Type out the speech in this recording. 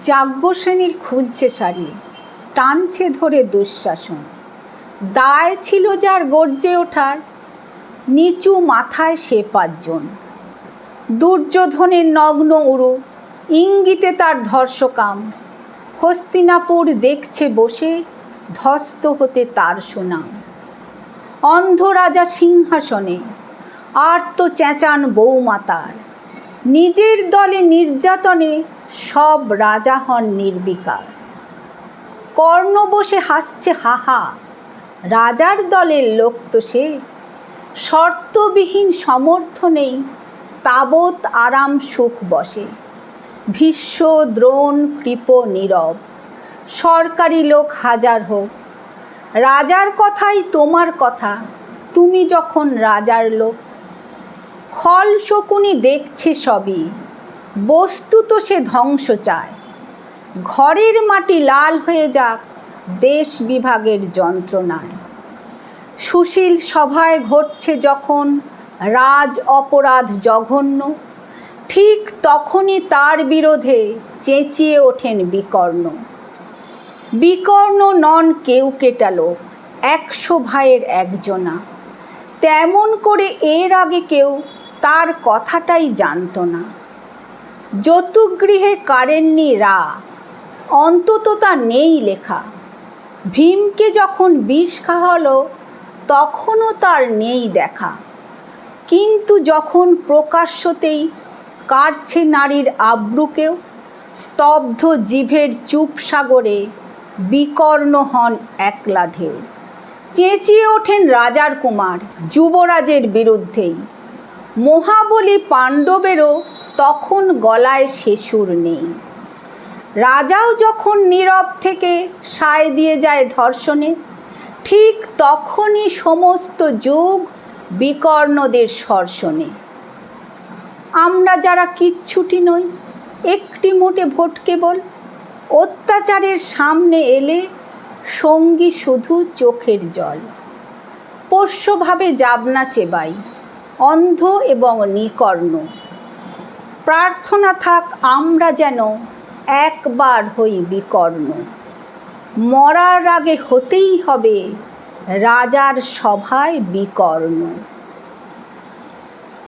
যাজ্ঞসেনীর খুলছে শাড়ি, টানছে ধরে দুঃশাসন। দায় ছিল যার গর্জে ওঠার, নিচু মাথায় সে 5 জন। দুর্যোধনের নগ্ন উরু, ইঙ্গিতে তার ধর্ষকাম। হস্তিনাপুর দেখছে বসে, ধ্বস্ত হতে তার সুনাম। অন্ধ রাজা সিংহাসনে, আর্ত চেঁচান বৌমাতার। নিজের দলে নির্যাতনে সব রাজা হন নির্বিকার। কর্ণ বসে হাসছে হাহা, রাজার দলের লোক তো সে। শর্তবিহীন সমর্থনেই তাবৎ আরাম সুখ বসে। ভীষ্ম দ্রোণ কৃপ নীরব, সরকারি লোক হাজার হোক। রাজার কথাই তোমার কথা, তুমি যখন রাজার লোক। খল শকুনি দেখছে সবই, বস্তুত সে ধ্বংস চায়। ঘরের মাটি লাল হয়ে যাক দেশ বিভাগের যন্ত্রণায়। সুশীল সভায় ঘটছে যখন রাজ অপরাধ জঘন্য, ঠিক তখনই তার বিরোধে চেঁচিয়ে ওঠেন বিকর্ণ। বিকর্ণ নন কেউ কেটা লোক, 100 ভাইয়ের একজনা। তেমন করে এর আগে কেউ তার কথাটাই জানত না। যতুগৃহে কারেননি রা, অন্তত তা নেই লেখা। ভীমকে যখন বিষ খাওয়ালো, তখনও তার নেই দেখা। কিন্তু যখন প্রকাশ্যতেই কাটছে নারীর আব্রুকেও, স্তব্ধ জিভের চুপ সাগরে বিকর্ণ হন একলা ঢেউ। চেঁচিয়ে ওঠেন রাজার কুমার যুবরাজের বিরুদ্ধেই। মহাবলী পাণ্ডবেরও তখন গলায় সে সুর নেই। রাজাও যখন নীরব থেকে সায় দিয়ে যায় ধর্ষণে, ঠিক তখনই সমস্ত যুগ বিকর্ণদের সর্ষণে। আমরা যারা কিচ্ছুটি নই, একটি মোটে ভোট কেবল, অত্যাচারের সামনে এলে সঙ্গী শুধু চোখের জল। পোষ্যভাবে যাবনা চেবাই, অন্ধ এবং নিকর্ণ। প্রার্থনা থাক আমরা যেন একবার হই বিকর্ণ। মরার আগে হতেই হবে রাজার সভায় বিকর্ণ।